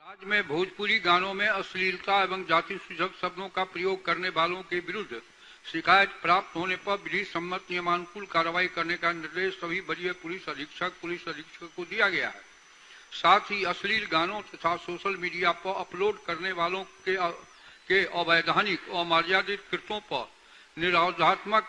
आज में भोजपुरी गानों में अश्लीलता एवं जाति सूचक शब्दों का प्रयोग करने वालों के विरुद्ध शिकायत प्राप्त होने पर विधि सम्मत नियमानुकूल कार्रवाई करने का निर्देश सभी वरीय पुलिस अधीक्षक को दिया गया है। साथ ही अश्लील गानों तथा सोशल मीडिया पर अपलोड करने वालों के अवैधानिक और मर्यादित कृत्यों पर निरोधात्मक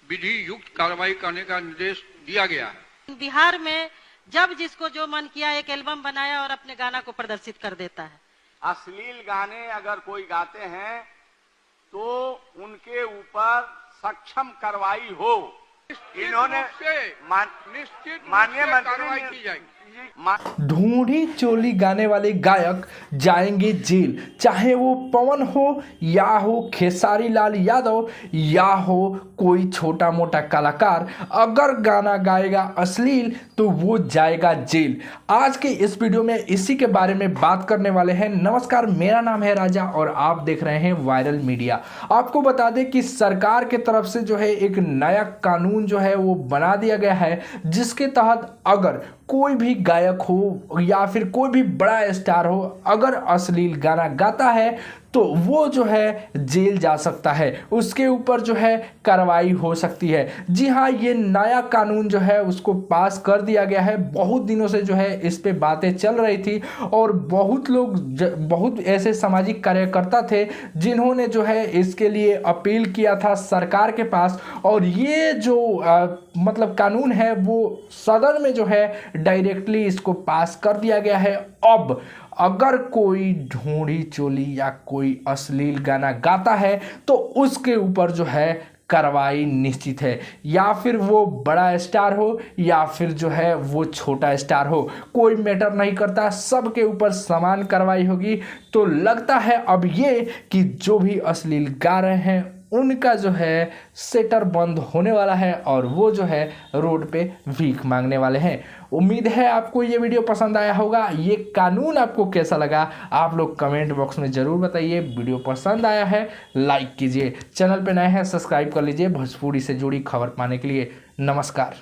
विधि युक्त कार्रवाई करने का निर्देश दिया गया है। बिहार में जब जिसको जो मन किया एक एल्बम बनाया और अपने गाना को प्रदर्शित कर देता है। अश्लील गाने अगर कोई गाते हैं तो उनके ऊपर सक्षम कार्रवाई हो। इन्होंने माननीय कार्रवाई की जाएगी। ढूंढी चोली गाने वाले गायक जाएंगे जेल, चाहे वो पवन हो या हो खेसारी लाल यादव या हो कोई छोटा मोटा कलाकार। अगर गाना गाएगा अश्लील तो वो जाएगा जेल। आज के इस वीडियो में इसी के बारे में बात करने वाले हैं। नमस्कार, मेरा नाम है राजा और आप देख रहे हैं वायरल मीडिया। आपको बता दें कि सरकार के तरफ से जो है एक नया कानून जो है वो बना दिया गया है, जिसके तहत अगर कोई भी गायक हो या फिर कोई भी बड़ा स्टार हो, अगर अश्लील गाना गाता है तो वो जो है जेल जा सकता है, उसके ऊपर जो है कार्रवाई हो सकती है। जी हाँ, ये नया कानून जो है उसको पास कर दिया गया है। बहुत दिनों से जो है इस पे बातें चल रही थी और बहुत लोग बहुत ऐसे सामाजिक कार्यकर्ता थे जिन्होंने जो है इसके लिए अपील किया था सरकार के पास। और ये जो मतलब कानून है वो सदन में जो है डायरेक्टली इसको पास कर दिया गया है। अब अगर कोई ढूंढी चोली या कोई अश्लील गाना गाता है तो उसके ऊपर जो है कार्रवाई निश्चित है, या फिर वो बड़ा स्टार हो या फिर जो है वो छोटा स्टार हो, कोई मैटर नहीं करता, सबके ऊपर समान कार्रवाई होगी। तो लगता है अब ये कि जो भी अश्लील गा रहे हैं उनका जो है सेटर बंद होने वाला है और वो जो है रोड पे भीख मांगने वाले हैं। उम्मीद है आपको ये वीडियो पसंद आया होगा। ये कानून आपको कैसा लगा आप लोग कमेंट बॉक्स में ज़रूर बताइए। वीडियो पसंद आया है लाइक कीजिए, चैनल पे नए हैं सब्सक्राइब कर लीजिए भोजपुरी से जुड़ी खबर पाने के लिए। नमस्कार।